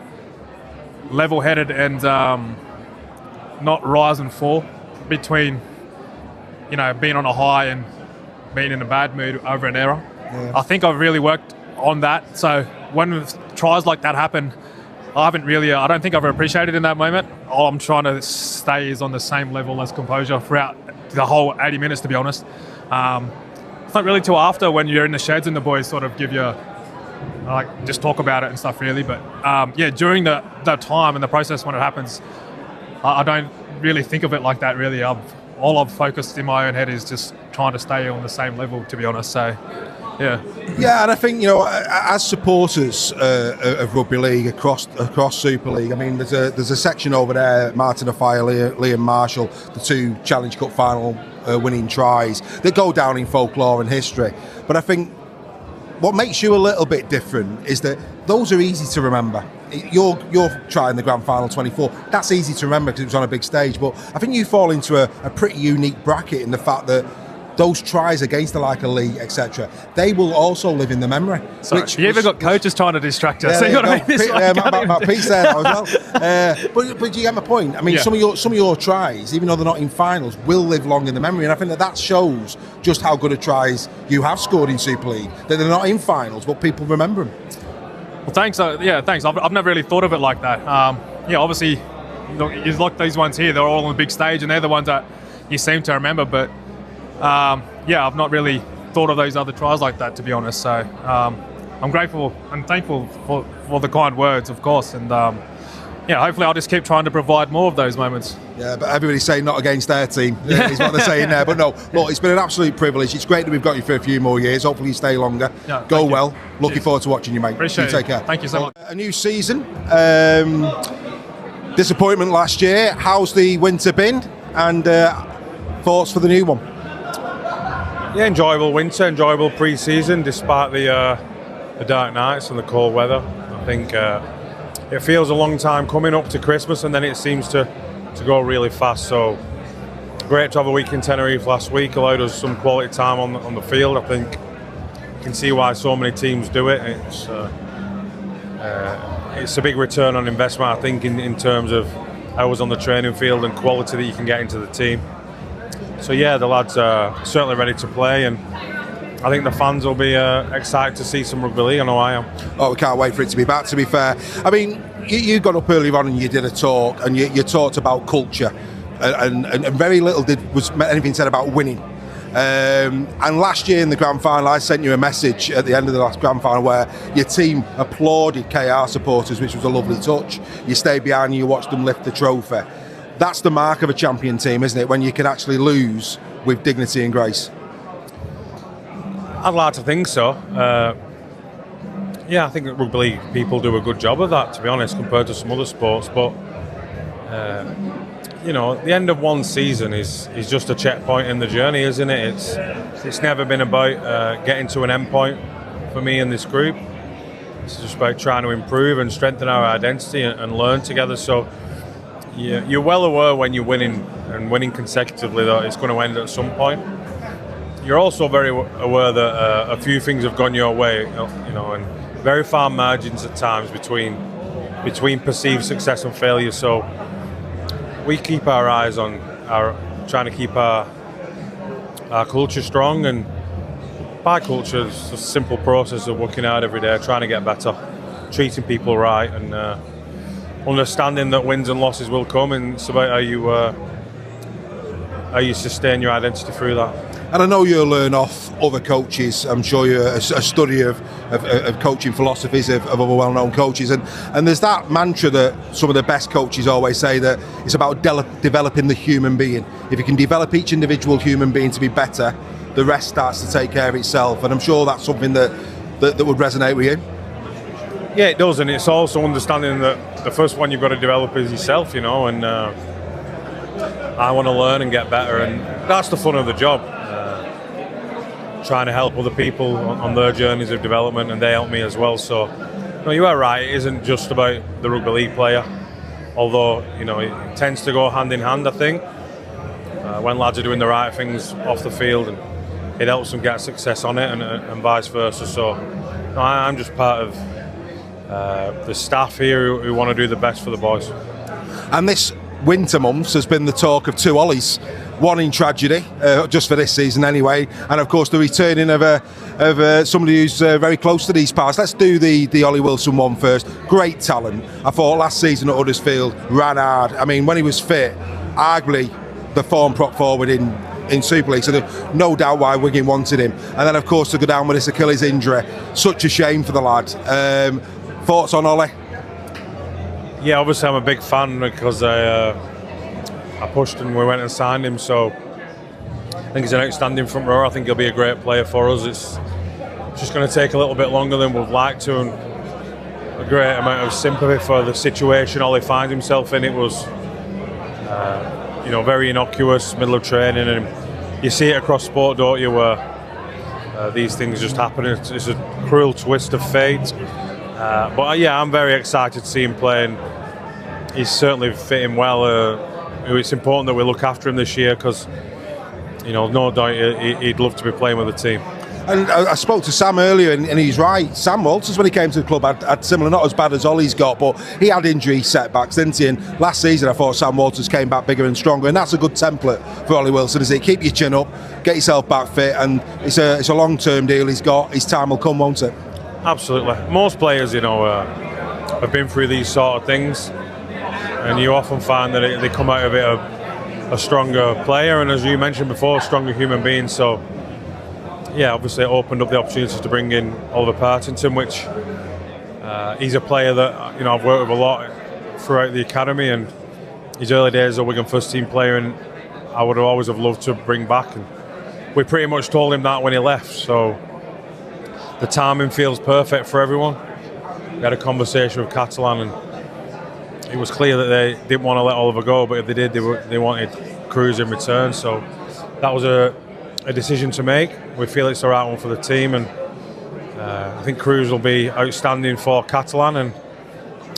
level-headed and not rise and fall between, being on a high and being in a bad mood over an error. Yeah. I think I've really worked on that. So when tries like that happen, I don't think I've appreciated in that moment. All I'm trying to stay is on the same level as composure throughout the whole 80 minutes, to be honest. It's not really till after when you're in the sheds and the boys sort of give you, just talk about it and stuff, really. But during the time and the process when it happens, I don't really think of it like that, really. All I've focused in my own head is just trying to stay on the same level, to be honest. So, yeah. Yeah, and I think, as supporters of Rugby League across Super League, I mean, there's a section over there, Martin Afire, Liam Marshall, the two Challenge Cup final winning tries that go down in folklore and history. But I think what makes you a little bit different is that those are easy to remember. You're trying the grand final 24. That's easy to remember because it was on a big stage. But I think you fall into a pretty unique bracket in the fact that those tries against the like of Lee, etc., they will also live in the memory. Sorry, you even got coaches trying to distract us. Yeah, so you Matt Peet's there now as well. But do you get my point? I mean, some of your tries, even though they're not in finals, will live long in the memory, and I think that shows just how good a tries you have scored in Super League. That they're not in finals, but people remember them. Well, thanks. Thanks. I've never really thought of it like that. Obviously, you look these ones here. They're all on the big stage, and they're the ones that you seem to remember. But I've not really thought of those other tries like that, to be honest. So I'm grateful and thankful for the kind words, of course. And hopefully I'll just keep trying to provide more of those moments. Yeah, but everybody's saying not against their team is what they're saying there. But no, look, it's been an absolute privilege. It's great that we've got you for a few more years. Hopefully you stay longer. Yeah, Go well. Looking forward to watching you, mate. Appreciate it. Take care. Thank you so much. A new season. Disappointment last year. How's the winter been? And thoughts for the new one? Yeah, enjoyable winter, enjoyable pre-season despite the dark nights and the cold weather. I think it feels a long time coming up to Christmas, and then it seems to go really fast. So great to have a week in Tenerife last week, allowed us some quality time on the field. I think you can see why so many teams do it. It's a big return on investment, I think, in terms of hours on the training field and quality that you can get into the team. So yeah, the lads are certainly ready to play, and I think the fans will be excited to see some rugby league. I know I am. Oh, we can't wait for it to be back, to be fair. I mean, you got up earlier on and you did a talk, and you talked about culture, and very little was anything said about winning. And last year in the grand final, I sent you a message at the end of the last grand final where your team applauded KR supporters, which was a lovely touch. You stayed behind and you watched them lift the trophy. That's the mark of a champion team, isn't it? When you can actually lose with dignity and grace. I'd like to think so. Yeah, I think that rugby league people do a good job of that, to be honest, compared to some other sports. But you know, the end of one season is just a checkpoint in the journey, isn't it? It's never been about getting to an end point for me and this group. It's just about trying to improve and strengthen our identity and learn together. So you're well aware when you're winning and winning consecutively that it's going to end at some point. You're also very aware that a few things have gone your way, you know, and very fine margins at times between perceived success and failure. So we keep our eyes on trying to keep our culture strong, and by culture, it's a simple process of working hard every day, trying to get better, treating people right, and understanding that wins and losses will come, and it's about how you sustain your identity through that. And I know you'll learn off other coaches. I'm sure you're a study of coaching philosophies of other well-known coaches. And there's that mantra that some of the best coaches always say, that it's about developing the human being. If you can develop each individual human being to be better, the rest starts to take care of itself. And I'm sure that's something that would resonate with you. Yeah, it does. And it's also understanding that the first one you've got to develop is yourself, you know, and I want to learn and get better. And that's the fun of the job. Trying to help other people on their journeys of development, and they help me as well. So, no, you are right. It isn't just about the rugby league player, although you know it tends to go hand in hand. I think when lads are doing the right things off the field, and it helps them get success on it, and vice versa. So, no, I'm just part of the staff here who want to do the best for the boys. And this winter months has been the talk of two Ollies. One in tragedy, just for this season anyway, and of course the returning of somebody who's very close to these parts. Let's do the Ollie Wilson one first. Great talent. I thought last season at Huddersfield ran hard. I mean, when he was fit, arguably the form prop forward in Super League, so there's no doubt why Wigan wanted him. And then of course to go down with this Achilles injury, such a shame for the lad. Thoughts on Ollie? Yeah, obviously I'm a big fan because I pushed and we went and signed him, so I think he's an outstanding front rower. I think he'll be a great player for us. It's just going to take a little bit longer than we'd like to, and a great amount of sympathy for the situation Ollie finds himself in. It was you know, very innocuous, middle of training, and you see it across sport, don't you, where these things just happen. It's a cruel twist of fate. But yeah, I'm very excited to see him playing. He's certainly fitting well. It's important that we look after him this year because, you know, no doubt he'd love to be playing with the team. And I spoke to Sam earlier, and he's right. Sam Walters, when he came to the club, had similar, not as bad as Ollie's got, but he had injury setbacks, didn't he? And last season, I thought Sam Walters came back bigger and stronger, and that's a good template for Ollie Wilson, is it? Keep your chin up, get yourself back fit, and it's a long-term deal he's got. His time will come, won't it? Absolutely. Most players, you know, have been through these sort of things, and you often find that they come out of it a stronger player, and as you mentioned before, a stronger human being. So, yeah, obviously it opened up the opportunity to bring in Oliver Partington, which he's a player that, you know, I've worked with a lot throughout the academy, and his early days as a Wigan first team player, and I would always have loved to bring back. And we pretty much told him that when he left, so the timing feels perfect for everyone. We had a conversation with Catalan, and it was clear that they didn't want to let Oliver go, but if they did, they wanted Cruz in return. So that was a decision to make. We feel it's the right one for the team, and I think Cruz will be outstanding for Catalan, and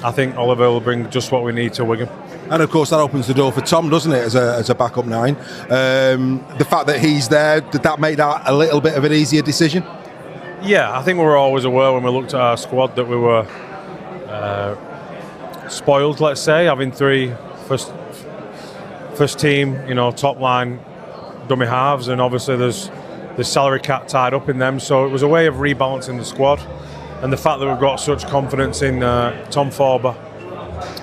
I think Oliver will bring just what we need to Wigan. And of course that opens the door for Tom, doesn't it, as a backup nine? The fact that he's there, did that make that a little bit of an easier decision? Yeah, I think we were always aware when we looked at our squad that we were spoiled, let's say, having three first team, you know, top line dummy halves, and obviously there's salary cap tied up in them, so it was a way of rebalancing the squad, and the fact that we've got such confidence in Tom Forber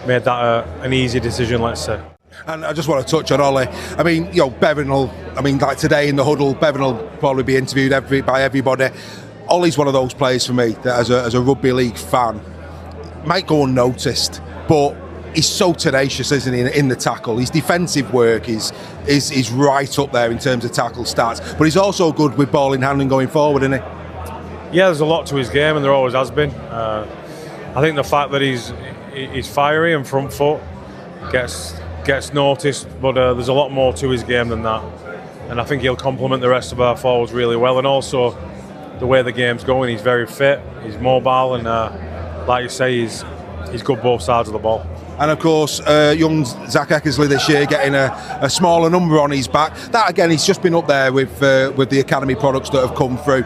made that an easy decision, let's say. And I just want to touch on Ollie. I mean, you know, Bevan will, I mean, like today in the huddle, Bevan will probably be interviewed by everybody. Ollie's one of those players for me that as a rugby league fan might go unnoticed, but he's so tenacious, isn't he, in the tackle. His defensive work is right up there in terms of tackle stats, but he's also good with ball in hand and going forward, isn't he? Yeah, there's a lot to his game, and there always has been. I think the fact that he's fiery and front foot gets noticed, but there's a lot more to his game than that, and I think he'll complement the rest of our forwards really well. And also the way the game's going, he's very fit, he's mobile, and like you say, he's good both sides of the ball. And of course, young Zach Eckersley this year getting a smaller number on his back. That again, he's just been up there with the academy products that have come through.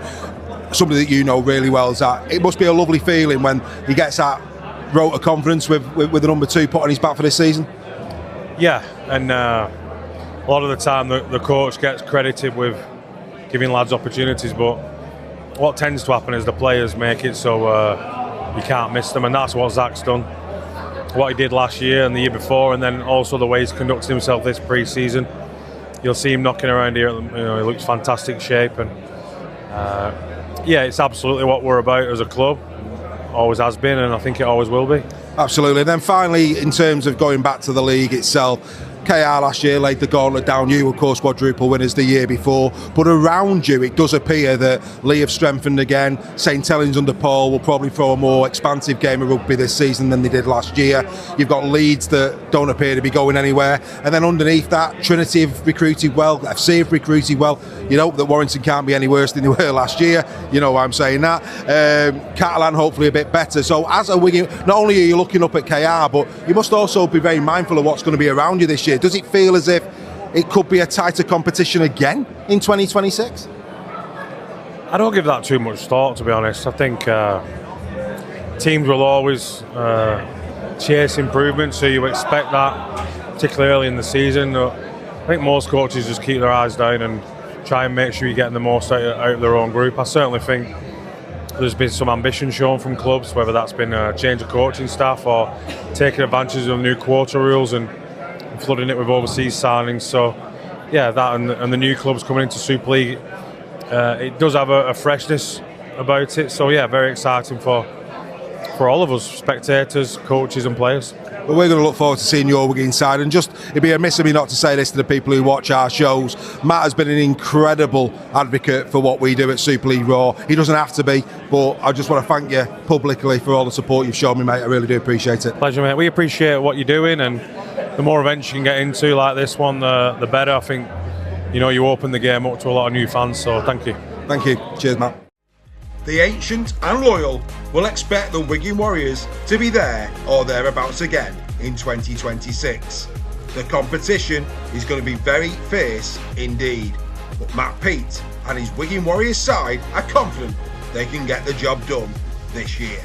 Somebody that you know really well, Zach. It must be a lovely feeling when he gets that rote of confidence with the number 2 put on his back for this season. Yeah, and a lot of the time the coach gets credited with giving lads opportunities, but what tends to happen is the players make it so you can't miss them, and that's what Zach's done. What he did last year and the year before, and then also the way he's conducted himself this pre-season. You'll see him knocking around here. You know, he looks fantastic shape, and yeah, it's absolutely what we're about as a club. Always has been, and I think it always will be. Absolutely. And then finally, in terms of going back to the league itself, KR last year laid the gauntlet down. You, of course, quadruple winners the year before. But around you, it does appear that Lee have strengthened again. St Helens under Paul will probably throw a more expansive game of rugby this season than they did last year. You've got Leeds that don't appear to be going anywhere. And then underneath that, Trinity have recruited well, FC have recruited well. You know that Warrington can't be any worse than they were last year. You know why I'm saying that. Catalan hopefully a bit better. So as a Wigan, not only are you looking up at KR, but you must also be very mindful of what's going to be around you this year. Does it feel as if it could be a tighter competition again in 2026? I don't give that too much thought, to be honest. I think teams will always chase improvement, so you expect that, particularly early in the season. I think most coaches just keep their eyes down and try and make sure you're getting the most out of their own group. I certainly think there's been some ambition shown from clubs, whether that's been a change of coaching staff or taking advantage of new quota rules and flooding it with overseas signings. So yeah, that and the new clubs coming into Super League, it does have a freshness about it. So yeah, very exciting for all of us, spectators, coaches and players. But we're going to look forward to seeing your Wigan side, and just it'd be amiss of me not to say this to the people who watch our shows. Matt has been an incredible advocate for what we do at Super League Raw. He doesn't have to be, but I just want to thank you publicly for all the support you've shown me, mate. I really do appreciate it. Pleasure, mate. We appreciate what you're doing, and the more events you can get into like this one, the better. I think, you know, you open the game up to a lot of new fans, so thank you. Thank you. Cheers, Matt. The ancient and loyal will expect the Wigan Warriors to be there or thereabouts again in 2026. The competition is going to be very fierce indeed, but Matt Peet and his Wigan Warriors side are confident they can get the job done this year.